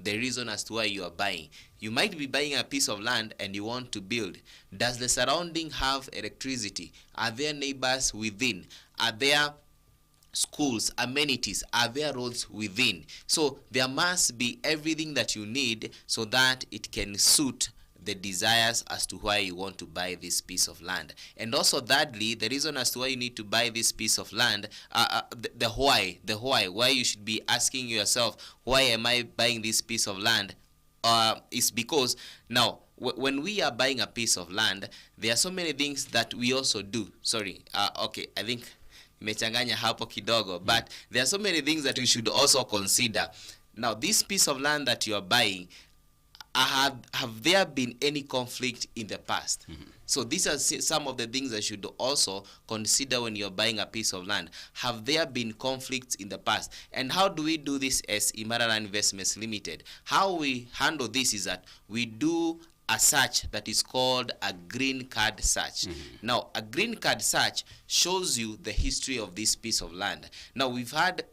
the reason as to why you are buying. You might be buying a piece of land and you want to build. Does the surrounding have electricity? Are there neighbors within? Are there schools, amenities? Are there roads within? So there must be everything that you need so that it can suit the desires as to why you want to buy this piece of land. And also thirdly, the reason as to why you need to buy this piece of land, the why you should be asking yourself, why am I buying this piece of land, is because now when we are buying a piece of land, there are so many things that we also do. Okay, I think nimechanganya hapo kidogo, but there are so many things that we should also consider. Now this piece of land that you are buying, have there been any conflict in the past? So these are some of the things that you should also consider when you're buying a piece of land. Have there been conflicts in the past? And how do we do this as IMARA Land Investments Limited? How we handle this is that we do a search that is called a green card search. Now, a green card search shows you the history of this piece of land. Now, we've had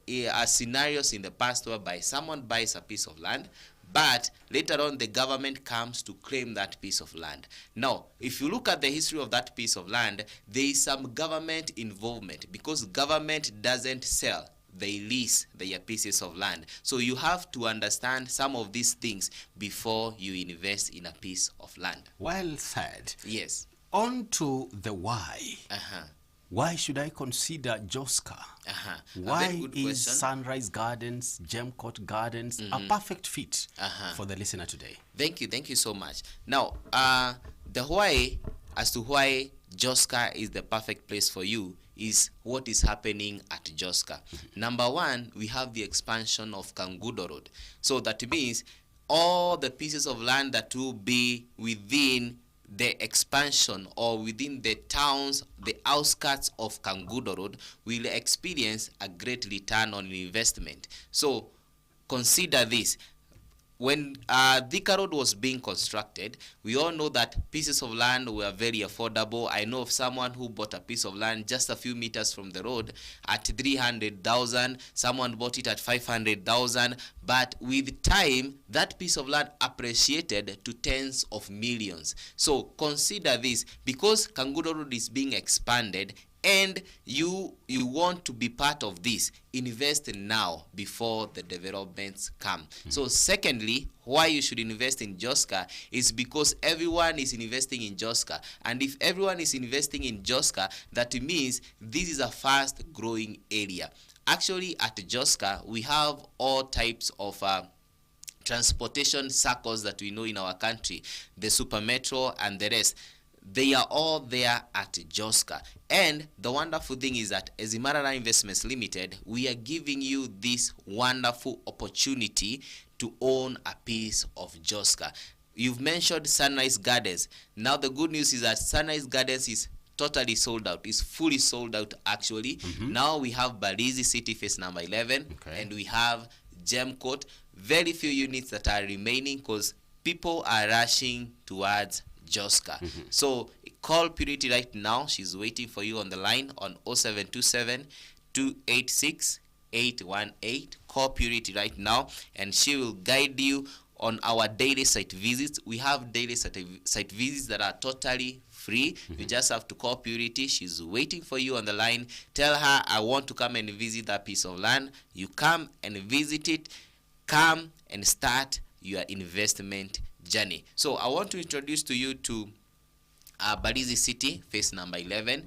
scenarios in the past whereby someone buys a piece of land, but later on the government comes to claim that piece of land. Now, if you look at the history of that piece of land, there is some government involvement, because government doesn't sell, they lease their pieces of land. So you have to understand some of these things before you invest in a piece of land. Well said. Yes. On to the why. Why should I consider Joska? Why is Sunrise Gardens, Gemcot Gardens a perfect fit for the listener today? Thank you so much. Now, the why as to why Joska is the perfect place for you is what is happening at Joska. Number one, we have the expansion of Kangudo Road. So that means all the pieces of land that will be within the expansion or within the towns, the outskirts of Kangudo Road, will experience a great return on investment. So consider this. When Thika Road was being constructed, we all know that pieces of land were very affordable. I know of someone who bought a piece of land just a few meters from the road at 300,000. Someone bought it at 500,000. But with time, that piece of land appreciated to tens of millions. So consider this, because Kangudo Road is being expanded, and you want to be part of this, invest now before the developments come. So secondly, why you should invest in Joska is because everyone is investing in Joska, and if everyone is investing in Joska, that means this is a fast growing area. Actually at Joska we have all types of transportation circles that we know in our country, the Super Metro and the rest. They are all there at Joska. And the wonderful thing is that as IMARA Land Investments Limited, we are giving you this wonderful opportunity to own a piece of Joska. You've mentioned Sunrise Gardens. Now the good news is that Sunrise Gardens is totally sold out. It's fully sold out actually. Now we have Barisi City phase number 11, and we have Gemcot. Very few units that are remaining because people are rushing towards Joska. So call Purity right now. She's waiting for you on the line on 0727 286 818. Call Purity right now and she will guide you on our daily site visits. We have daily site visits that are totally free. You just have to call Purity. She's waiting for you on the line. Tell her, I want to come and visit that piece of land. You come and visit it. Come and start your investment journey. So I want to introduce to you to Barisi City phase number 11.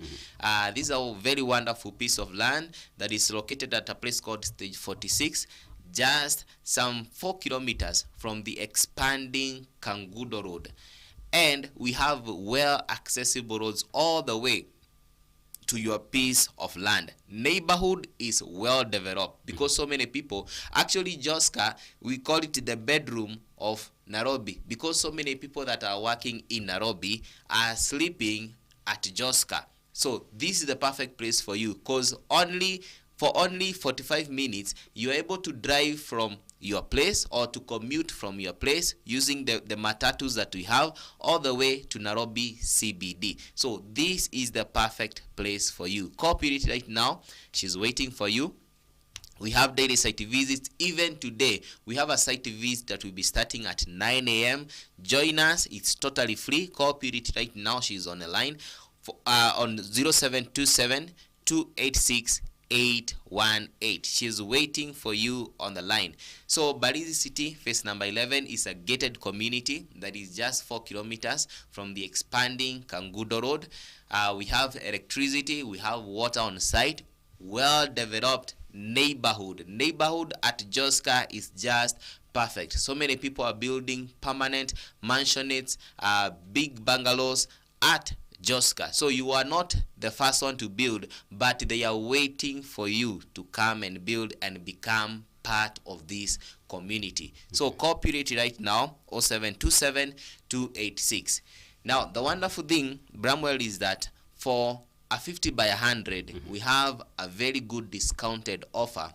This is a very wonderful piece of land that is located at a place called Stage 46, just some 4 kilometers from the expanding Kangudo Road. And we have well accessible roads all the way to your piece of land. Neighborhood is well developed because so many people, actually Joska, we call it the bedroom of Nairobi, because so many people that are working in Nairobi are sleeping at Joska. So this is the perfect place for you, because for only 45 minutes you're able to drive from your place or to commute from your place using the matatus that we have all the way to Nairobi CBD. So this is the perfect place for you. Call Purity right now. She's waiting for you. We have daily site visits. Even today, we have a site visit that will be starting at 9 a.m. Join us. It's totally free. Call Purity right now. She's on the line for, on 0727 286 818. She's waiting for you on the line. So Barisi City, phase number 11, is a gated community that is just 4 kilometers from the expanding Kangudo Road. We have electricity, we have water on site, well developed neighborhood at Joska is just perfect. So many people are building permanent mansionettes, big bungalows at Joska. So you are not the first one to build, but they are waiting for you to come and build and become part of this community. So call Purity right now, 0727 286. Now the wonderful thing, Bramwell, is that for a 50 by 100, we have a very good discounted offer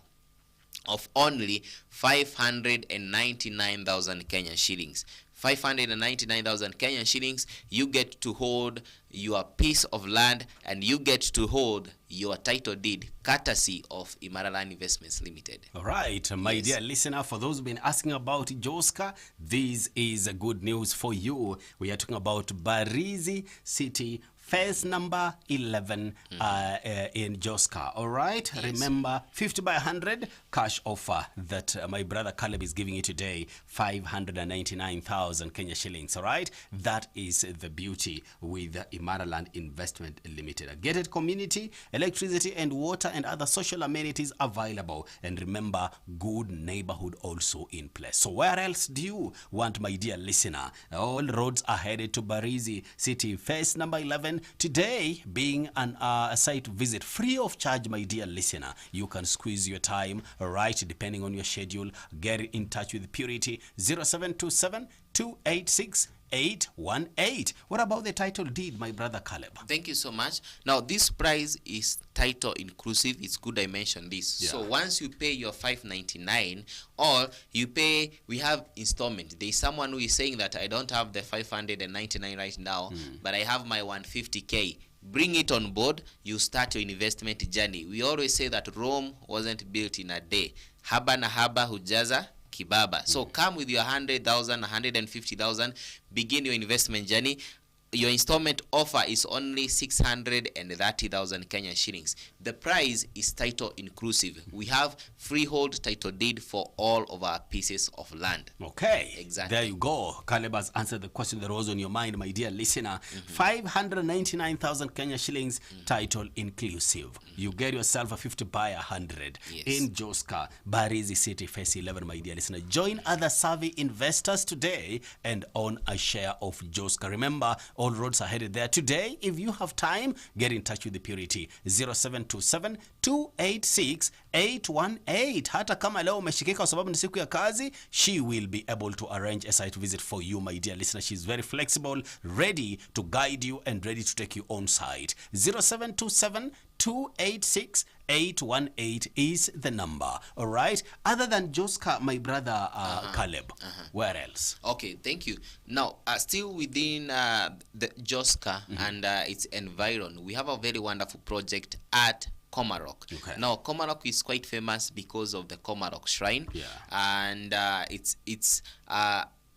of only 599,000 Kenyan shillings. 599,000 Kenyan shillings. You get to hold your piece of land and you get to hold your title deed courtesy of IMARA Land Investments Limited. All right, my dear listener, for those who've been asking about Joska, this is a good news for you. We are talking about Barisi City, phase number 11 in Joska. All right, remember 50 by 100 cash offer that my brother Caleb is giving you today, 599,000 Kenya shillings. All right, that is the beauty with IMARA Land Investment Limited. A gated community, electricity and water and other social amenities available, and remember, good neighborhood also in place. So where else do you want, my dear listener? All roads are headed to Barisi City, phase number 11. Today being a site visit free of charge, my dear listener. You can squeeze your time, right, depending on your schedule. Get in touch with Purity, 0727 286 818. What about the title deed, my brother Caleb? Thank you so much. Now this price is title inclusive. It's good I mentioned this. So once you pay your 599, or you pay, we have installment. There is someone who is saying that I don't have the 599 right now, but I have my 150k. Bring it on board. You start your investment journey. We always say that Rome wasn't built in a day. Haba na haba hujaza kibaba. So come with your 100,000, 150,000, begin your investment journey. Your installment offer is only 630,000 Kenyan shillings. The price is title inclusive. We have freehold title deed for all of our pieces of land. Okay, exactly. There you go. Caleb has answered the question that was on your mind, my dear listener. 599,000 Kenya shillings, title inclusive. You get yourself a 50 by 100 in Joska, Barisi City, phase 11, my dear listener. Join other savvy investors today and own a share of Joska. Remember, all roads are headed there today. If you have time, get in touch with the Purity, 0727 286 818. Hata kama leo umeshikika kwa sababu ni siku ya kazi, she will be able to arrange a site visit for you, my dear listener. She's very flexible, ready to guide you and ready to take you on site. 0727 286 818 is the number. All right, other than Joska, my brother Caleb, where else? Okay, thank you. Now still within the Joska and its environ, we have a very wonderful project at Komarok. Now Komarok is quite famous because of the Komarok shrine, and it's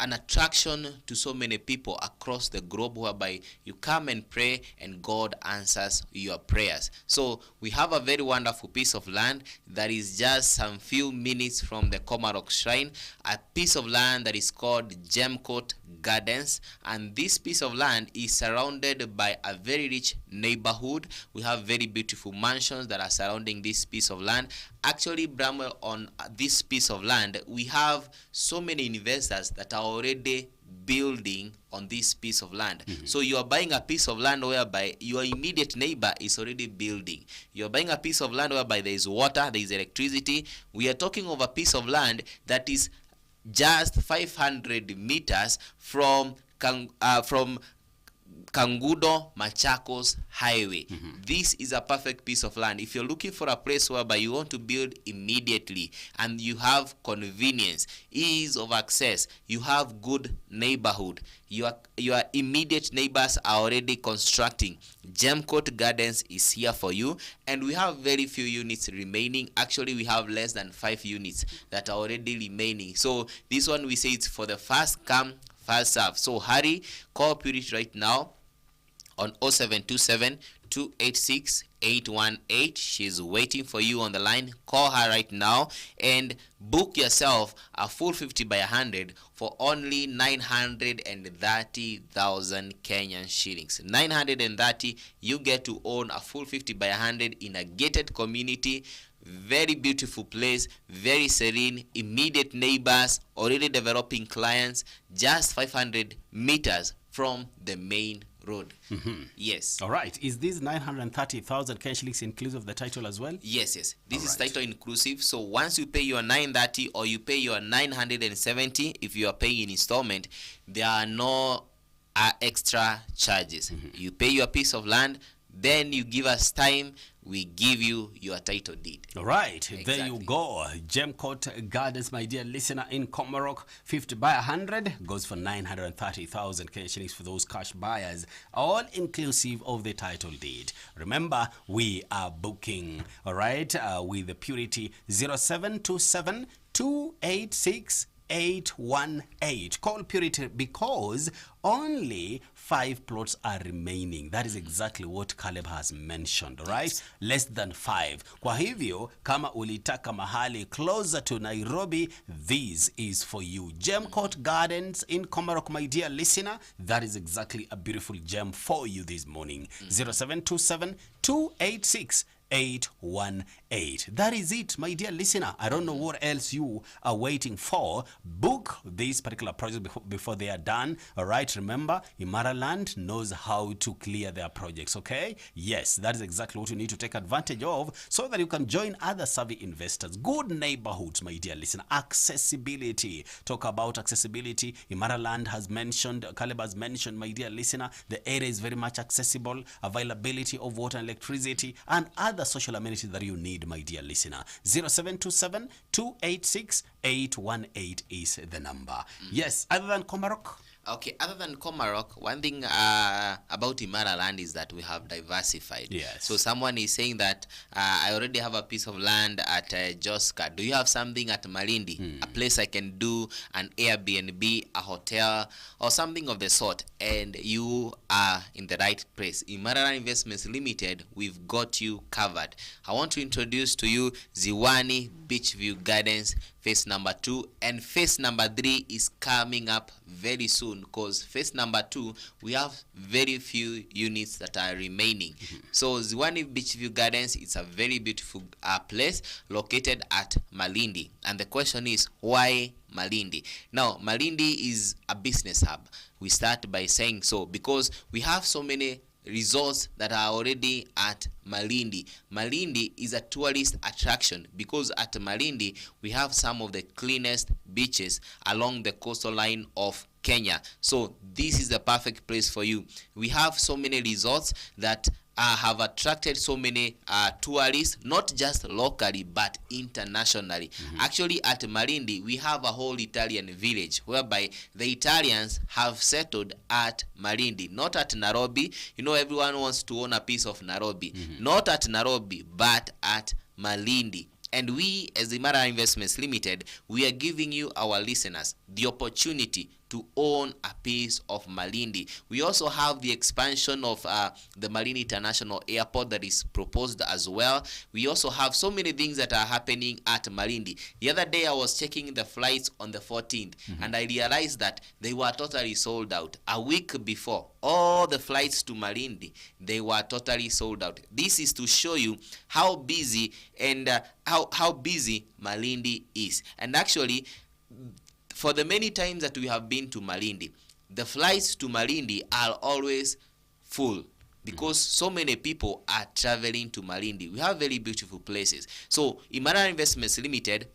an attraction to so many people across the globe, whereby you come and pray and God answers your prayers. So we have a very wonderful piece of land that is just some few minutes from the Komarok shrine, a piece of land that is called Gemcot Gardens, and this piece of land is surrounded by a very rich neighborhood. We have very beautiful mansions that are surrounding this piece of land. Actually, Bramwell, on this piece of land, we have so many investors that are already building on this piece of land. So you are buying a piece of land whereby your immediate neighbor is already building. You are buying a piece of land whereby there is water, there is electricity. We are talking of a piece of land that is just 500 meters from Kangudo Machakos Highway. This is a perfect piece of land. If you're looking for a place whereby you want to build immediately and you have convenience, ease of access, you have good neighborhood, your immediate neighbors are already constructing, Gemcot Gardens is here for you. And we have very few units remaining. Actually, we have less than 5 units that are already remaining. So this one, we say it's for the first come, first serve. So hurry, call Purity right now on 0727 286 818. She's waiting for you on the line. Call her right now and book yourself a full 50 by 100 for only 930,000 Kenyan shillings. 930, you get to own a full 50 by 100 in a gated community. Very beautiful place, very serene, immediate neighbors, already developing clients, just 500 meters from the main road. Yes. All right. Is this 930,000 cash shillings inclusive of the title as well? Yes, yes. This is title inclusive. So once you pay your 930 or you pay your 970, if you are paying in installment, there are no extra charges. You pay your piece of land, then you give us time, we give you your title deed. All right, exactly. There you go. Gemcot Gardens, my dear listener, in Komarok, 50 by 100 goes for 930,000 Kenyan shillings for those cash buyers, all inclusive of the title deed. Remember, we are booking, all right, with the Purity 0727 286 818. Call Purity because only 5 plots are remaining. That is exactly what Caleb has mentioned, right? Less than 5. Kwa hivyo, kama ulitaka mahali closer to Nairobi, this is for you. Gemcot Gardens in Komarok, my dear listener. That is exactly a beautiful gem for you this morning. 0727 286 818. That is it, my dear listener. I don't know what else you are waiting for. Book this particular project before they are done. All right, remember, IMARA Land knows how to clear their projects, okay? Yes, that is exactly what you need to take advantage of so that you can join other savvy investors. Good neighborhoods, my dear listener. Accessibility. Talk about accessibility. IMARA Land has mentioned, Caleb has mentioned, my dear listener, the area is very much accessible. Availability of water and electricity and other social amenities that you need, my dear listener. 0727 286 818 is the number. Yes, other than Komarok. Okay, other than Komarok, one thing about IMARA Land is that we have diversified. Yes. So someone is saying that I already have a piece of land at Joska. Do you have something at Malindi? A place I can do an Airbnb, a hotel, or something of the sort. And you are in the right place. IMARA Investments Limited, we've got you covered. I want to introduce to you Ziwani Beachview Gardens, phase number 2, and phase number 3 is coming up very soon, because phase number 2 we have very few units that are remaining. So Ziwani Beachview Gardens, it's a very beautiful place located at Malindi, and the question is, why Malindi? Now, Malindi is a business hub. We start by saying so because we have so many resorts that are already at Malindi. Malindi is a tourist attraction because at Malindi we have some of the cleanest beaches along the coastal line of Kenya. So this is the perfect place for you. We have so many resorts that have attracted so many tourists, not just locally but internationally. Actually, at Malindi we have a whole Italian village whereby the Italians have settled at Malindi, not at Nairobi. You know, everyone wants to own a piece of Nairobi. Not at Nairobi but at Malindi. And we, as the IMARA Investments Limited, we are giving you, our listeners, the opportunity to own a piece of Malindi. We also have the expansion of the Malindi International Airport that is proposed as well. We also have so many things that are happening at Malindi. The other day I was checking the flights on the 14th and I realized that they were totally sold out. A week before, all the flights to Malindi, they were totally sold out. This is to show you how busy and how busy Malindi is. And actually, for the many times that we have been to Malindi, the flights to Malindi are always full because so many people are traveling to Malindi. We have very beautiful places. So IMARA Investments Limited,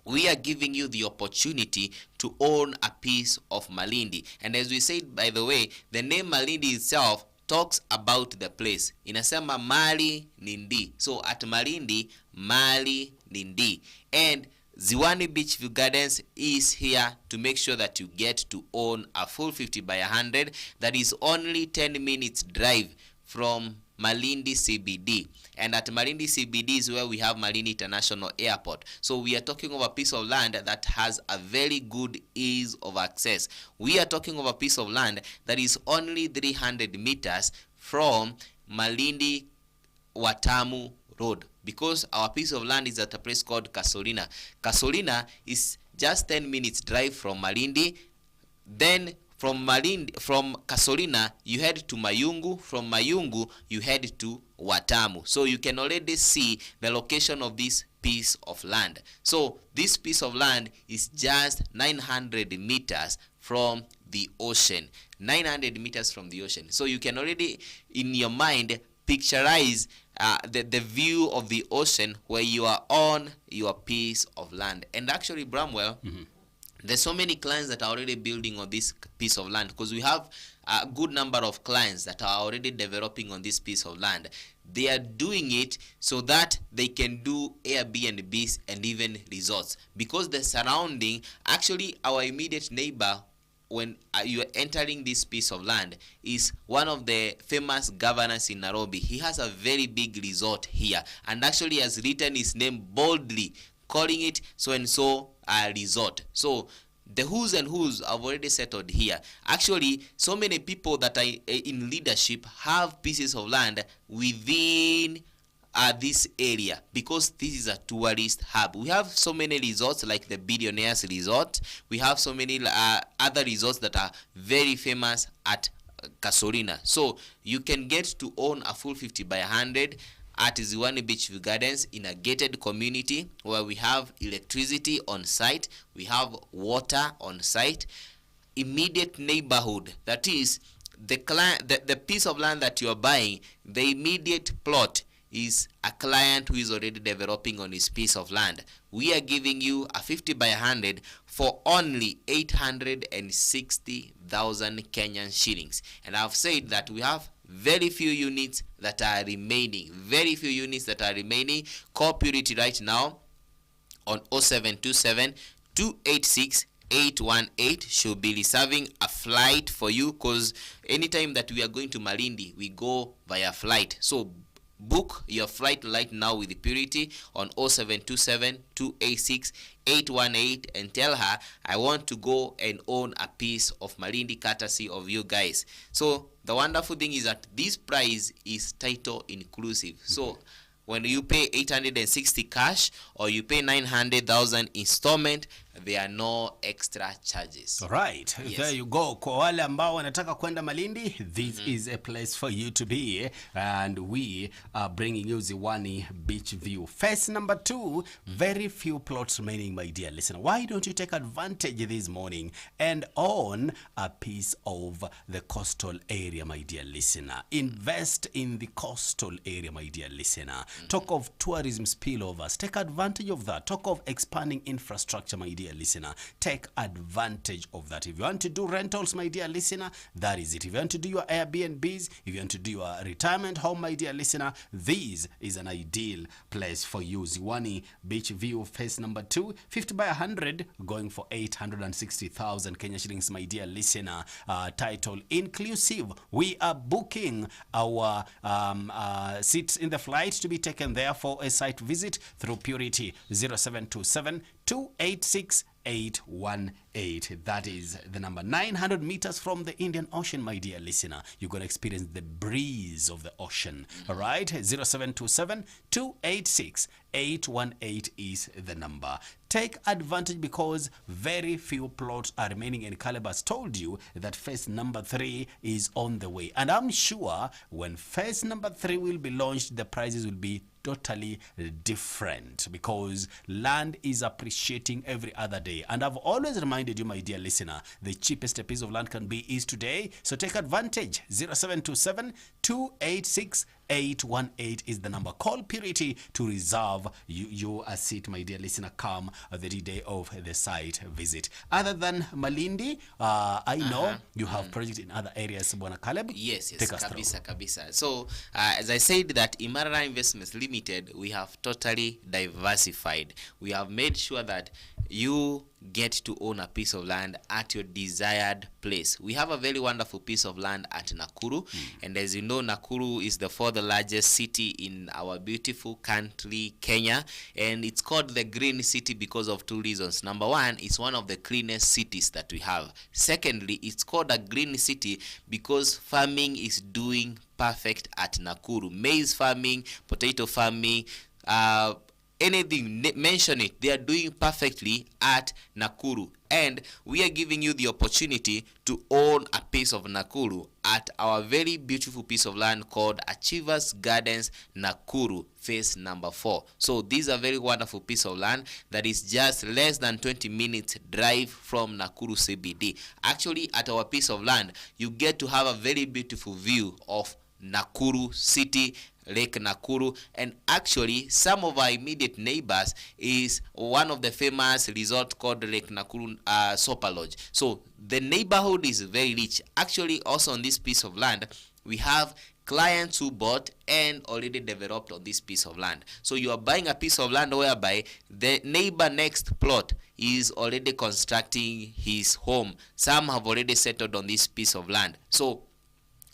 we are giving you the opportunity to own a piece of Malindi. And as we said, by the way, the name Malindi itself talks about the place. Inasema Mali Nindi. So at Malindi, Mali Nindi. And Ziwani Beachview Gardens is here to make sure that you get to own a full 50 by 100 that is only 10 minutes drive from Malindi CBD. And at Malindi CBD is where we have Malindi International Airport. So we are talking of a piece of land that has a very good ease of access. We are talking of a piece of land that is only 300 meters from Malindi Watamu Road, because our piece of land is at a place called Kasolina. Kasolina is just 10 minutes drive from Malindi. Then from Kasolina you head to Mayungu. From Mayungu you head to Watamu. So you can already see the location of this piece of land. So this piece of land is just 900 meters from the ocean. 900 meters from the ocean. So you can already in your mind picturize the view of the ocean where you are on your piece of land. And actually, Bramwell, there's so many clients that are already building on this piece of land, because we have a good number of clients that are already developing on this piece of land. They are doing it so that they can do Airbnbs and even resorts, because the surrounding, actually our immediate neighbor, when you are entering this piece of land, is one of the famous governors in Nairobi. He has a very big resort here, and actually has written his name boldly, calling it so and so a resort. So the who's and who's have already settled here. Actually, so many people that are in leadership have pieces of land within this area, because this is a tourist hub. We have so many resorts like the Billionaires Resort. We have so many other resorts that are very famous at Kasolina. So you can get to own a full 50 by 100 at Ziwani Beachview Gardens in a gated community where we have electricity on site, we have water on site, immediate neighborhood. That is, the piece of land that you are buying, the immediate plot is a client who is already developing on his piece of land. We are giving you a 50 by 100 for only 860,000 Kenyan shillings. And I've said that we have very few units that are remaining. Call Purity right now on 0727 286 818. She'll be reserving a flight for you, because anytime that we are going to Malindi, we go via flight. So book your flight right now with Purity on 0727 286 818 and tell her, I want to go and own a piece of Malindi courtesy of you guys. So the wonderful thing is that this price is title inclusive. So when you pay 860 cash or you pay 900,000 installment, there are no extra charges. All right. Yes. There you go. Kwa wale ambao wanataka kwenda Malindi, this is a place for you to be. And we are bringing you Ziwani Beach View. Phase number 2, very few plots remaining, my dear listener. Why don't you take advantage this morning and own a piece of the coastal area, my dear listener? Invest in the coastal area, my dear listener. Talk of tourism spillovers. Take advantage of that. Talk of expanding infrastructure, my dear listener. Take advantage of that. If you want to do rentals, my dear listener, that is it. If you want to do your Airbnbs, if you want to do your retirement home, my dear listener, this is an ideal place for you. Ziwani Beach View, phase number 2, 50 by 100, going for 860,000 Kenya shillings, my dear listener. Title inclusive. We are booking our seats in the flight to be taken there for a site visit through Purity. 0727 286 818. That is the number. 900 meters from the Indian Ocean, my dear listener. You're going to experience the breeze of the ocean. All right. 0727 286 818 is the number. Take advantage, because very few plots are remaining, and Caleb's told you that phase number 3 is on the way. And I'm sure when phase number 3 will be launched, the prices will be totally different, because land is appreciating every other day. And I've always reminded you, my dear listener, the cheapest a piece of land can be is today. So take advantage. 0727 286 818 is the number. Call Purity to reserve a seat, my dear listener. Come the day of the site visit. Other than Malindi, I know you have projects in other areas, Bwana Caleb. Yes, kabisa. So, as I said that IMARA Investments Limited, we have totally diversified. We have made sure that you get to own a piece of land at your desired place. We have a very wonderful piece of land at Nakuru, and as you know, Nakuru is the fourth largest city in our beautiful country, Kenya, and it's called the Green City because of two reasons. Number one, it's one of the cleanest cities that we have. Secondly, it's called a Green City because farming is doing perfect at Nakuru. Maize farming, potato farming, anything, mention it, they are doing perfectly at Nakuru, and we are giving you the opportunity to own a piece of Nakuru at our very beautiful piece of land called Achievers Gardens, Nakuru, phase number 4. So these are very wonderful piece of land that is just less than 20 minutes drive from Nakuru CBD. Actually, at our piece of land, you get to have a very beautiful view of Nakuru City, Lake Nakuru, and actually some of our immediate neighbors is one of the famous resort called Lake Nakuru Sopa Lodge. So the neighborhood is very rich. Actually, also on this piece of land, we have clients who bought and already developed on this piece of land. So you are buying a piece of land whereby the neighbor next plot is already constructing his home. Some have already settled on this piece of land. So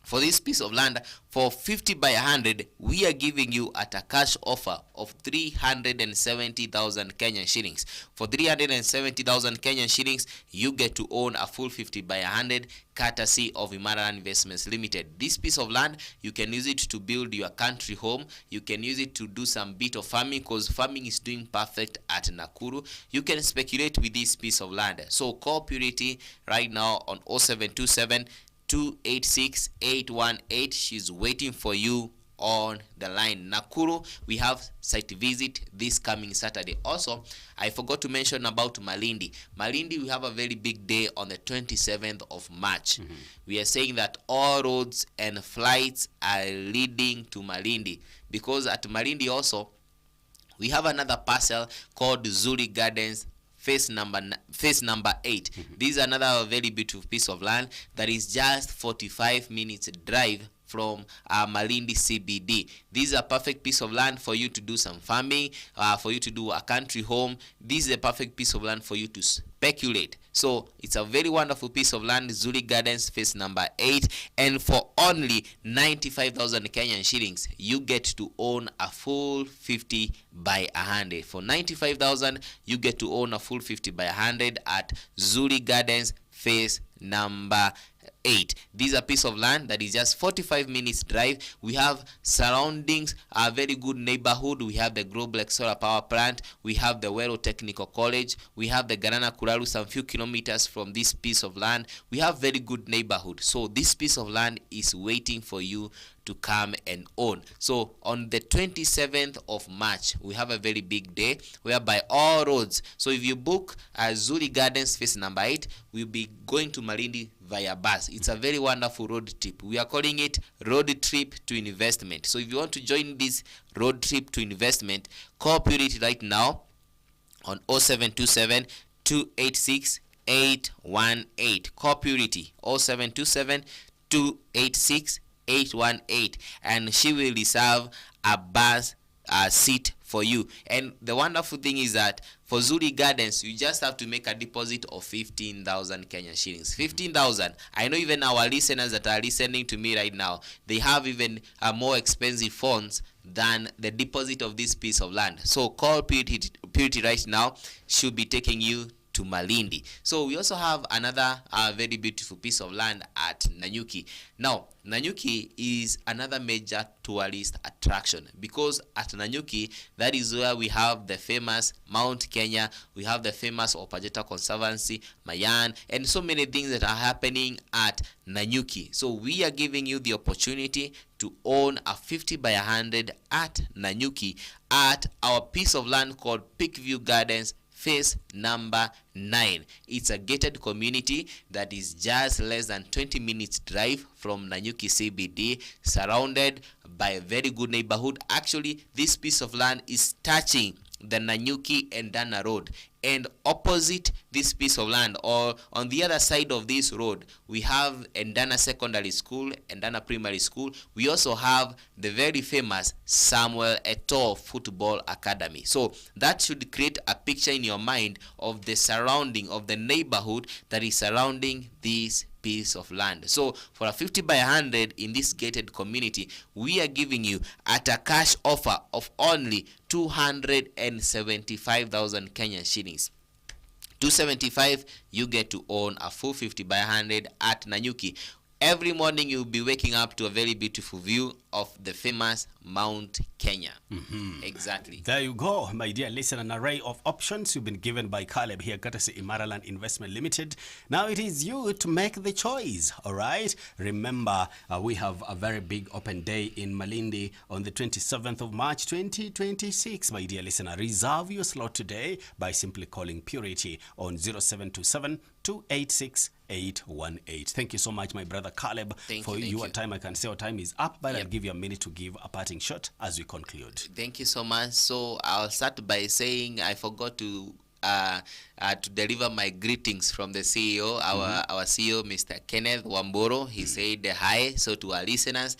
for this piece of land, for 50 by 100, we are giving you at a cash offer of 370,000 Kenyan shillings. For 370,000 Kenyan shillings, you get to own a full 50 by 100 courtesy of IMARA Investments Limited. This piece of land, you can use it to build your country home. You can use it to do some bit of farming because farming is doing perfect at Nakuru. You can speculate with this piece of land. So call Purity right now on 0727 286 818. She's waiting for you on the line. Nakuru, we have site visit this coming Saturday. Also, I forgot to mention about Malindi. Malindi, we have a very big day on the 27th of March. We are saying that all roads and flights are leading to Malindi, because at Malindi also we have another parcel called Ziwani Gardens, phase number 8. This is another very beautiful piece of land that is just 45 minutes drive from Malindi CBD. This is a perfect piece of land for you to do some farming, for you to do a country home. This is a perfect piece of land for you to speculate. So it's a very wonderful piece of land, Ziwani Gardens, phase number 8, and for only 95,000 Kenyan shillings, you get to own a full 50 by 100. For 95,000, you get to own a full 50 by 100 at Ziwani Gardens, phase number 8. This is a piece of land that is just 45 minutes drive. We have surroundings, a very good neighborhood. We have the Global Solar Power Plant. We have the Wero Technical College. We have the Garana Kuralu, some few kilometers from this piece of land. We have very good neighborhood. So this piece of land is waiting for you to come and own. So on the 27th of March, we have a very big day whereby all roads. So if you book Ziwani Gardens phase number 8, we'll be going to Malindi via bus. It's a very wonderful road trip. We are calling it road trip to investment. So if you want to join this road trip to investment, call Purity right now on 0727 286 818. Call Purity 0727 286 818, and she will reserve a bus seat for you. And the wonderful thing is that for Ziwani Gardens, you just have to make a deposit of 15,000 Kenyan shillings. 15,000. I know even our listeners that are listening to me right now, they have even more expensive phones than the deposit of this piece of land. So call Purity right now. She'll be taking you to Malindi. So we also have another very beautiful piece of land at Nanyuki. Now, Nanyuki is another major tourist attraction because at Nanyuki, that is where we have the famous Mount Kenya, we have the famous Opajeta Conservancy, Mayan, and so many things that are happening at Nanyuki. So we are giving you the opportunity to own a 50 by 100 at Nanyuki at our piece of land called Peakview Gardens, phase number 9. It's a gated community that is just less than 20 minutes drive from Nanyuki CBD, surrounded by a very good neighborhood. Actually, this piece of land is touching the Nanyuki and Dana Road, and opposite this piece of land, or on the other side of this road, we have Endana Secondary School, Endana Primary School. We also have the very famous Samuel Eto'o Football Academy. So that should create a picture in your mind of the surrounding of the neighborhood that is surrounding this piece of land. So for a 50 by 100 in this gated community, we are giving you at a cash offer of only 275,000 Kenyan shillings. 275, you get to own a full 50 by 100 at Nanyuki. Every morning you'll be waking up to a very beautiful view of the famous Mount Kenya. Exactly. There you go, my dear listener. An array of options you've been given by Caleb here, courtesy IMARA Land Investment Limited. Now it is you to make the choice, all right? Remember, we have a very big open day in Malindi on the 27th of March, 2026. My dear listener, reserve your slot today by simply calling Purity on 0727 286 818. Thank you so much, my brother Caleb, for your time. I can say our time is up, but I'll give you a minute to give a parting shot as we conclude. Thank you so much. So I'll start by saying I forgot to deliver my greetings from the CEO, our CEO, Mr. Kenneth Wamboro. He said hi. So to our listeners,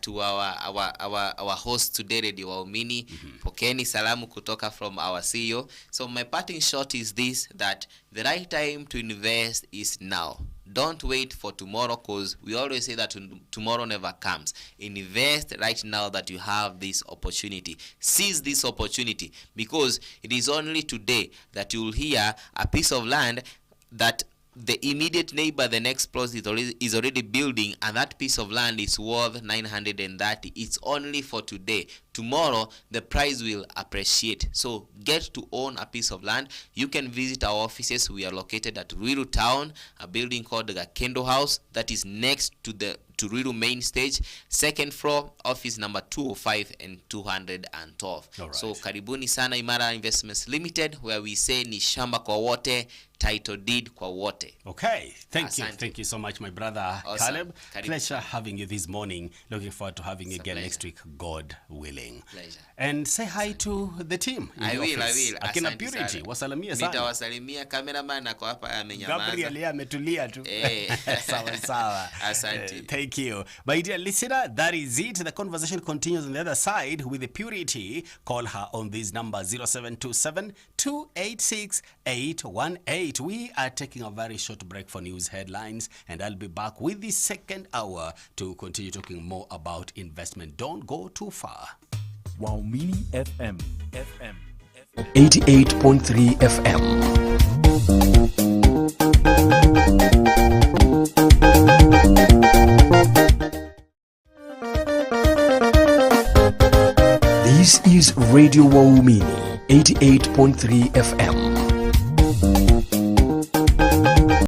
to our host today, Radio Waumini, pokeni salamu kutoka from our CEO. So my parting shot is this, that the right time to invest is now. Don't wait for tomorrow, because we always say that tomorrow never comes. Invest right now that you have this opportunity. Seize this opportunity, because it is only today that you will hear a piece of land that the immediate neighbor, the next plot is already building, and that piece of land is worth 930. It's only for today. Tomorrow, the price will appreciate. So get to own a piece of land. You can visit our offices. We are located at Ruiru Town, a building called the Kendo House that is next to the Ruiru main stage, second floor, office number 205 and 212. Right. So karibuni sana IMARA Investments Limited, where we say ni shamba kwa wote, title deed kwa wote. Okay, thank you. Thank you so much, my brother Caleb. Pleasure having you this morning. Looking forward to having you again next week, God willing. Pleasure. And say hi to the team. I will. Akina Purity, wasalimia sana. Nitawasalimia, cameraman ako hapa amenyamaza. Gabriel ametulia tu. Sawa sawa. Asante. Thank you. My dear listener, that is it. The conversation continues on the other side with the Purity. Call her on this number 0727 286 818. We are taking a very short break for news headlines, and I'll be back with the second hour to continue talking more about investment. Don't go too far. Waumini FM 88.3 FM. This is Radio Waumini 88.3 FM.